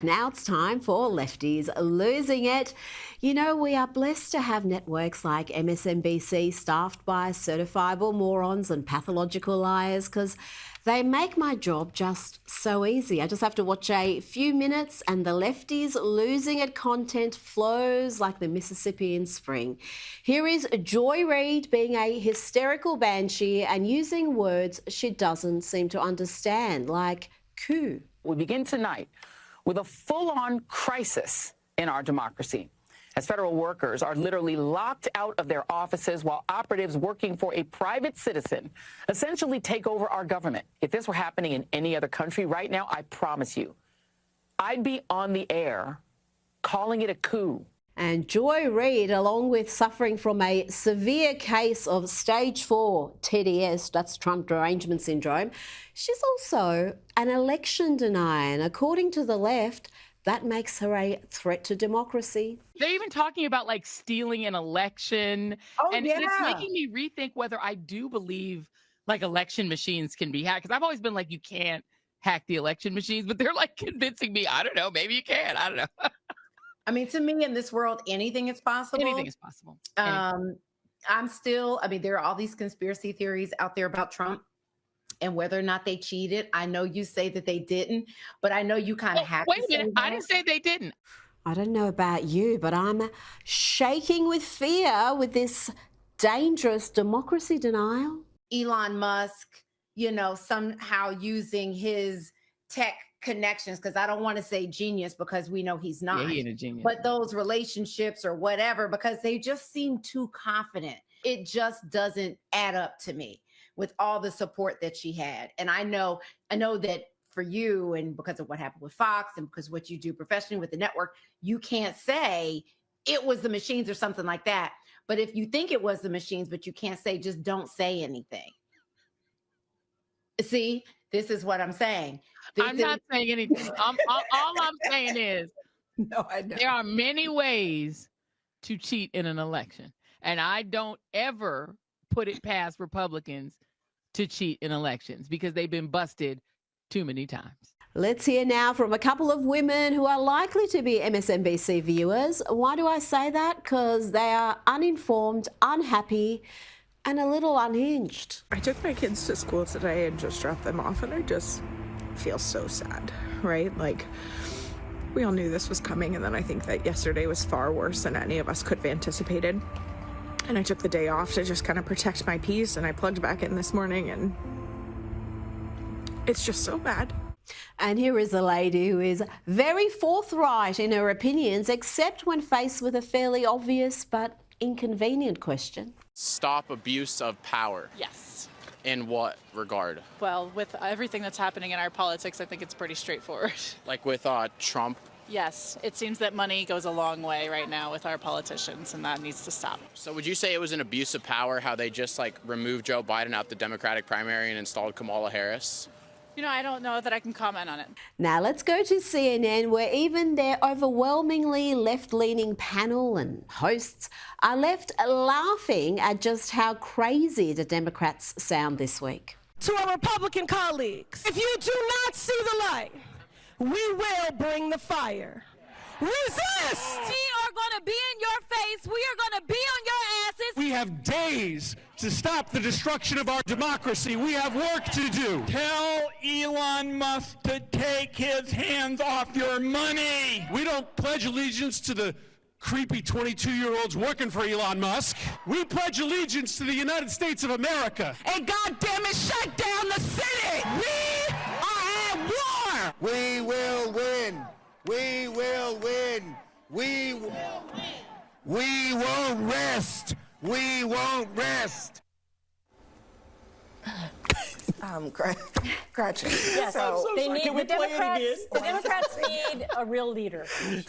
Now it's time for Lefties Losing It. You know, we are blessed to have networks like MSNBC staffed by certifiable morons and pathological liars because they make my job just so easy. I just have to watch a few minutes and the Lefties Losing It content flows like the Mississippi in spring. Here is Joy Reid being a hysterical banshee and using words she doesn't seem to understand, like coup. We begin tonight with a full-on crisis in our democracy, as federal workers are literally locked out of their offices while operatives working for a private citizen essentially take over our government. If this were happening in any other country right now, I promise you, I'd be on the air calling it a coup. And Joy Reid, along with suffering from a severe case of stage 4 TDS, that's Trump derangement syndrome, she's also an election denier. And according to the left, that makes her a threat to democracy. They're even talking about like stealing an election. And it's making me rethink whether I do believe like election machines can be hacked. Because I've always been like, you can't hack the election machines, but they're like convincing me, I don't know, maybe you can, I don't know. I mean, to me, in this world, anything is possible. Anything is possible. There are all these conspiracy theories out there about Trump and whether or not they cheated. I know you say that they didn't, but I know you kind of have to. Wait a minute, I didn't say they didn't. I don't know about you, but I'm shaking with fear with this dangerous democracy denial. Elon Musk, you know, somehow using his tech connections, because I don't want to say genius because we know he's not. Yeah, he ain't a genius. But those relationships or whatever, because they just seem too confident. It just doesn't add up to me with all the support that she had. And I know that for you, and because of what happened with Fox and because what you do professionally with the network, you can't say it was the machines or something like that. But if you think it was the machines, but you can't say, just don't say anything. See, this is what I'm saying. I'm not saying anything. All I'm saying is there are many ways to cheat in an election. And I don't ever put it past Republicans to cheat in elections because they've been busted too many times. Let's hear now from a couple of women who are likely to be MSNBC viewers. Why do I say that? Because they are uninformed, unhappy, and a little unhinged. I took my kids to school today and just dropped them off, and I just feel so sad, right? Like, we all knew this was coming, and then I think that yesterday was far worse than any of us could have anticipated. And I took the day off to just kind of protect my peace, and I plugged back in this morning, and it's just so bad. And here is a lady who is very forthright in her opinions, except when faced with a fairly obvious but inconvenient question. Stop abuse of power. Yes. In what regard? Well, with everything that's happening in our politics, I think it's pretty straightforward. Like with Trump? Yes. It seems that money goes a long way right now with our politicians, and that needs to stop. So would you say it was an abuse of power how they just like removed Joe Biden out the Democratic primary and installed Kamala Harris? You know, I don't know that I can comment on it. Now let's go to CNN, where even their overwhelmingly left-leaning panel and hosts are left laughing at just how crazy the Democrats sound this week. To our Republican colleagues, if you do not see the light, we will bring the fire. Resist! We are going to be in your face. We are going to be on your asses. We have days to stop the destruction of our democracy. We have work to do. Tell Elon Musk to take his hands off your money. We don't pledge allegiance to the creepy 22-year-olds working for Elon Musk. We pledge allegiance to the United States of America. And goddamn it, shut down the Senate! We are at war! We will win! We will win! We won't rest! We won't rest! Gretchen. Yes, So, the Democrats need a real leader,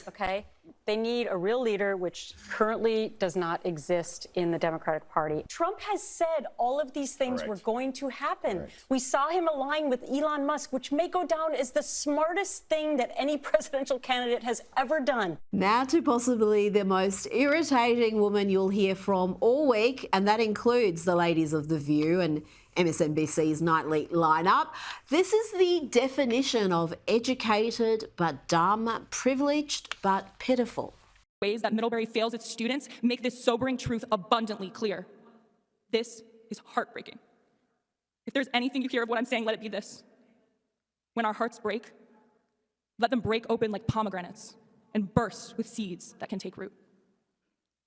okay? They need a real leader, which currently does not exist in the Democratic Party. Trump has said all of these things were going to happen. We saw him align with Elon Musk, which may go down as the smartest thing that any presidential candidate has ever done. Now to possibly the most irritating woman you'll hear from all week, and that includes the ladies of The View and MSNBC's nightly lineup. This is the definition of educated but dumb, privileged but pitiful. Ways that Middlebury fails its students make this sobering truth abundantly clear. This is heartbreaking. If there's anything you hear of what I'm saying, let it be this. When our hearts break, let them break open like pomegranates and burst with seeds that can take root.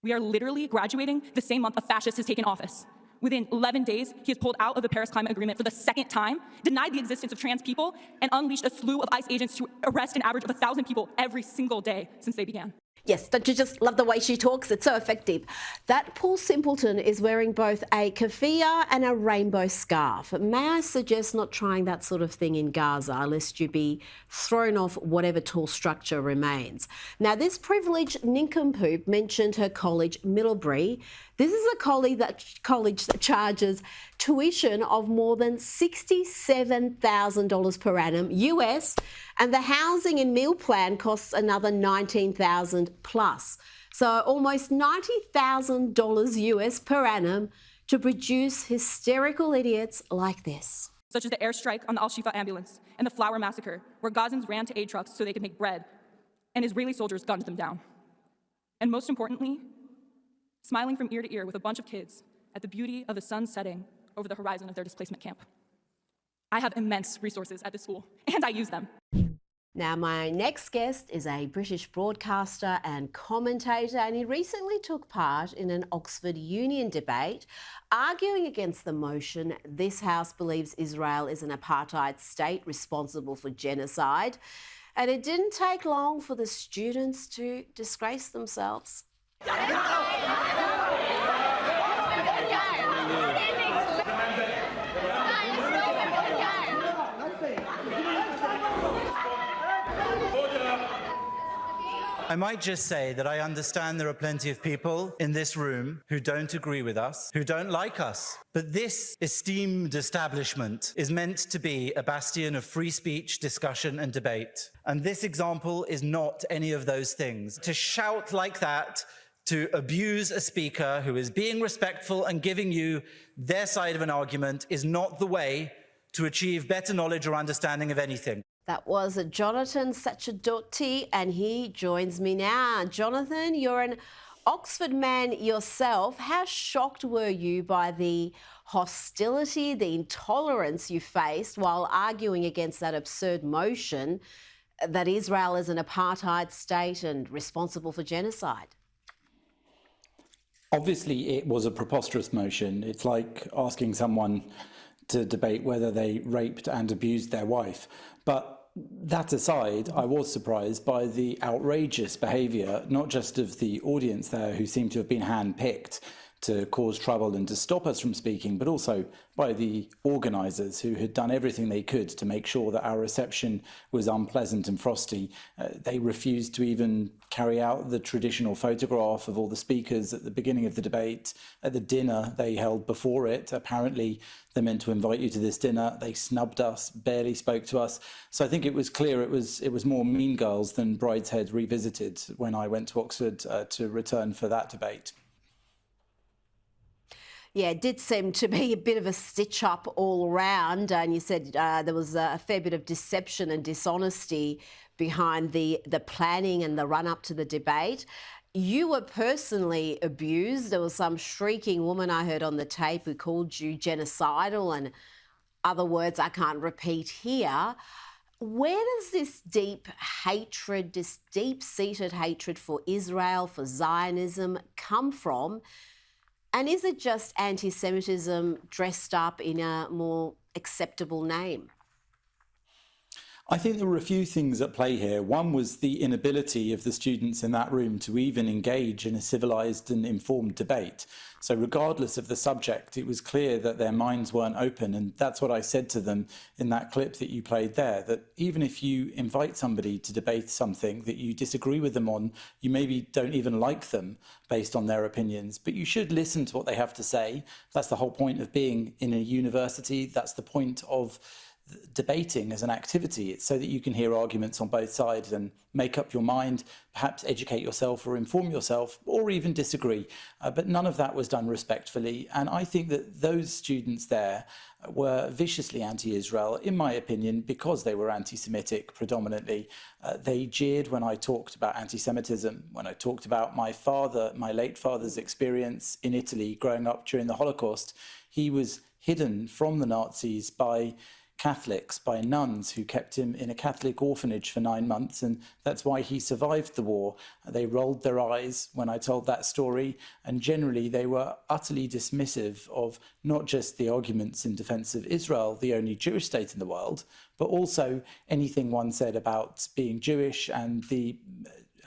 We are literally graduating the same month a fascist has taken office. Within 11 days, he has pulled out of the Paris Climate Agreement for the second time, denied the existence of trans people, and unleashed a slew of ICE agents to arrest an average of 1,000 people every single day since they began. Yes, don't you just love the way she talks? It's so effective. That poor simpleton is wearing both a keffiyeh and a rainbow scarf. May I suggest not trying that sort of thing in Gaza, lest you be thrown off whatever tall structure remains. Now, this privileged nincompoop mentioned her college, Middlebury. This is a college that charges tuition of more than $67,000 per annum US, and the housing and meal plan costs another $19,000 plus. So almost $90,000 US per annum to produce hysterical idiots like this. Such as the airstrike on the Al-Shifa ambulance and the flour massacre, where Gazans ran to aid trucks so they could make bread, and Israeli soldiers gunned them down. And most importantly, smiling from ear to ear with a bunch of kids at the beauty of the sun setting over the horizon of their displacement camp. I have immense resources at this school, and I use them. Now, my next guest is a British broadcaster and commentator, and he recently took part in an Oxford Union debate arguing against the motion this House believes Israel is an apartheid state responsible for genocide. And it didn't take long for the students to disgrace themselves. I might just say that I understand there are plenty of people in this room who don't agree with us, who don't like us. But this esteemed establishment is meant to be a bastion of free speech, discussion, and debate. And this example is not any of those things. To shout like that, to abuse a speaker who is being respectful and giving you their side of an argument is not the way to achieve better knowledge or understanding of anything. That was Jonathan Sachadotti, and he joins me now. Jonathan, you're an Oxford man yourself. How shocked were you by the hostility, the intolerance you faced while arguing against that absurd motion that Israel is an apartheid state and responsible for genocide? Obviously, it was a preposterous motion. It's like asking someone to debate whether they raped and abused their wife. But that aside, I was surprised by the outrageous behaviour, not just of the audience there, who seemed to have been handpicked to cause trouble and to stop us from speaking, but also by the organisers, who had done everything they could to make sure that our reception was unpleasant and frosty. They refused to even carry out the traditional photograph of all the speakers at the beginning of the debate. At the dinner they held before it, apparently they meant to invite you to this dinner. They snubbed us, barely spoke to us. So I think it was clear it was more Mean Girls than Brideshead Revisited when I went to Oxford to return for that debate. Yeah, it did seem to be a bit of a stitch-up all around, and you said there was a fair bit of deception and dishonesty behind the planning and the run-up to the debate. You were personally abused. There was some shrieking woman I heard on the tape who called you genocidal and other words I can't repeat here. Where does this deep hatred, this deep-seated hatred for Israel, for Zionism come from? And is it just anti-Semitism dressed up in a more acceptable name? I think there were a few things at play here. One was the inability of the students in that room to even engage in a civilised and informed debate. So regardless of the subject, it was clear that their minds weren't open. And that's what I said to them in that clip that you played there, that even if you invite somebody to debate something that you disagree with them on, you maybe don't even like them based on their opinions, but you should listen to what they have to say. That's the whole point of being in a university. That's the point of debating as an activity. It's so that you can hear arguments on both sides and make up your mind, perhaps educate yourself or inform yourself, or even disagree. But none of that was done respectfully. And I think that those students there were viciously anti-Israel, in my opinion, because they were anti-Semitic predominantly. They jeered when I talked about anti-Semitism, when I talked about my late father's experience in Italy growing up during the Holocaust. He was hidden from the Nazis by Catholics, by nuns who kept him in a Catholic orphanage for 9 months, and that's why he survived the war. They rolled their eyes when I told that story, and generally they were utterly dismissive of not just the arguments in defense of Israel, the only Jewish state in the world, but also anything one said about being Jewish and the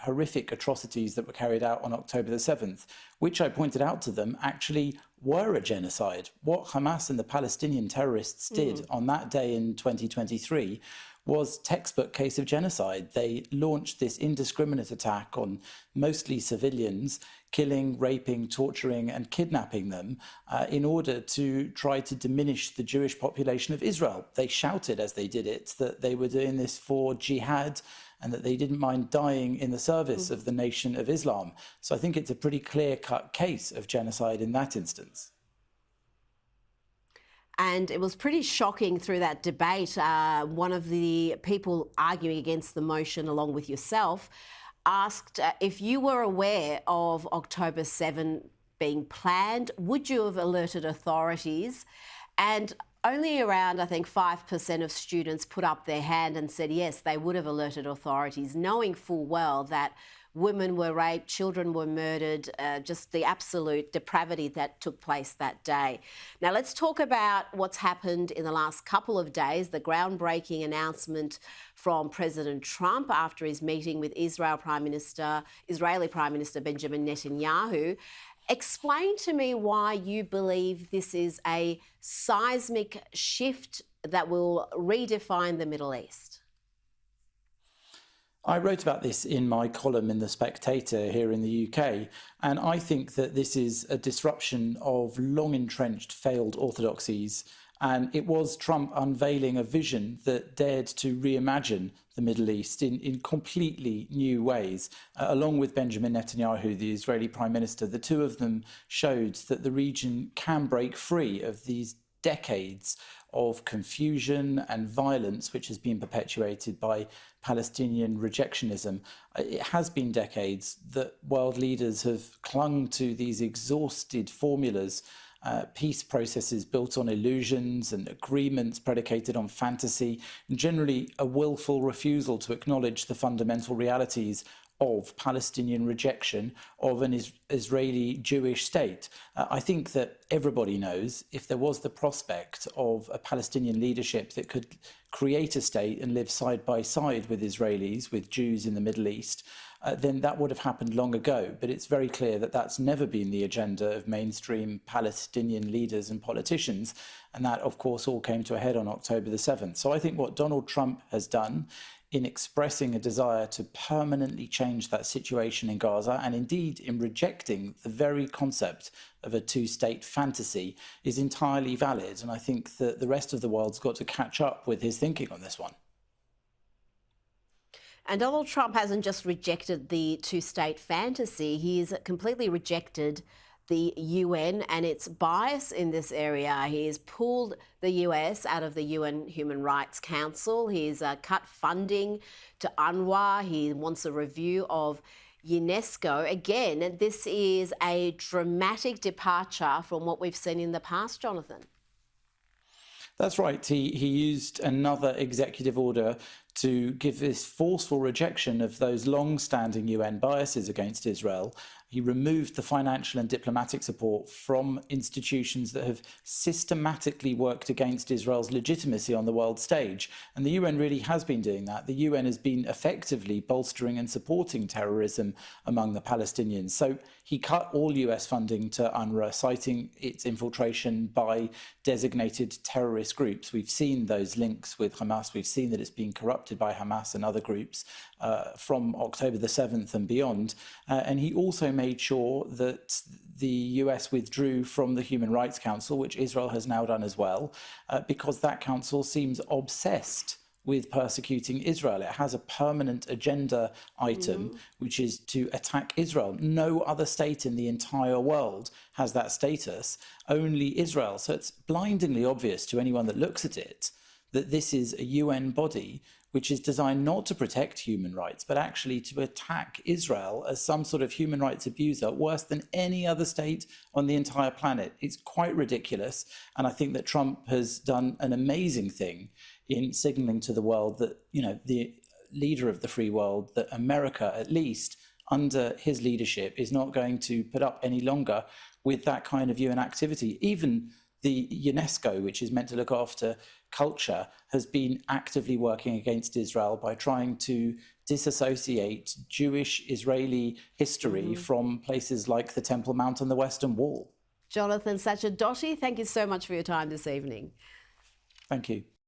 horrific atrocities that were carried out on October the 7th, which I pointed out to them actually were a genocide. What Hamas and the Palestinian terrorists did on that day in 2023 was textbook case of genocide. They launched this indiscriminate attack on mostly civilians, killing, raping, torturing and kidnapping them in order to try to diminish the Jewish population of Israel. They shouted as they did it that they were doing this for jihad and that they didn't mind dying in the service of the Nation of Islam. So I think it's a pretty clear-cut case of genocide in that instance. And it was pretty shocking through that debate. One of the people arguing against the motion, along with yourself, asked if you were aware of October 7 being planned, would you have alerted authorities? And only around, I think, 5% of students put up their hand and said, yes, they would have alerted authorities, knowing full well that women were raped, children were murdered, just the absolute depravity that took place that day. Now, let's talk about what's happened in the last couple of days, the groundbreaking announcement from President Trump after his meeting with Israeli Prime Minister Benjamin Netanyahu. Explain to me why you believe this is a seismic shift that will redefine the Middle East. I wrote about this in my column in The Spectator here in the UK, and I think that this is a disruption of long-entrenched failed orthodoxies, and it was Trump unveiling a vision that dared to reimagine the Middle East in completely new ways. Along with Benjamin Netanyahu, the Israeli Prime Minister, the two of them showed that the region can break free of these decades of confusion and violence which has been perpetuated by Palestinian rejectionism. It has been decades that world leaders have clung to these exhausted formulas, peace processes built on illusions and agreements predicated on fantasy, and generally a willful refusal to acknowledge the fundamental realities of Palestinian rejection of an Israeli Jewish state. I think that everybody knows if there was the prospect of a Palestinian leadership that could create a state and live side by side with Israelis, with Jews in the Middle East, then that would have happened long ago. But it's very clear that that's never been the agenda of mainstream Palestinian leaders and politicians. And that, of course, all came to a head on October the 7th. So I think what Donald Trump has done in expressing a desire to permanently change that situation in Gaza, and indeed in rejecting the very concept of a two-state fantasy, is entirely valid. And I think that the rest of the world's got to catch up with his thinking on this one. And Donald Trump hasn't just rejected the two-state fantasy, he's completely rejected the UN and its bias in this area. He has pulled the US out of the UN Human Rights Council. He's cut funding to UNRWA. He wants a review of UNESCO. Again, this is a dramatic departure from what we've seen in the past, Jonathan. That's right. He used another executive order to give this forceful rejection of those long-standing UN biases against Israel. He removed the financial and diplomatic support from institutions that have systematically worked against Israel's legitimacy on the world stage. And the UN really has been doing that. The UN has been effectively bolstering and supporting terrorism among the Palestinians. So he cut all US funding to UNRWA, citing its infiltration by designated terrorist groups. We've seen those links with Hamas. We've seen that it's been corrupt corrupted by Hamas and other groups from October the 7th and beyond. And he also made sure that the US withdrew from the Human Rights Council, which Israel has now done as well, because that council seems obsessed with persecuting Israel. It has a permanent agenda item, which is to attack Israel. No other state in the entire world has that status, only Israel. So it's blindingly obvious to anyone that looks at it that this is a UN body which is designed not to protect human rights, but actually to attack Israel as some sort of human rights abuser, worse than any other state on the entire planet. It's quite ridiculous. And I think that Trump has done an amazing thing in signaling to the world that, you know, the leader of the free world, that America, at least under his leadership, is not going to put up any longer with that kind of UN activity. Even the UNESCO, which is meant to look after culture, has been actively working against Israel by trying to disassociate Jewish Israeli history from places like the Temple Mount and the Western Wall. Jonathan Sacerdote, thank you so much for your time this evening. Thank you.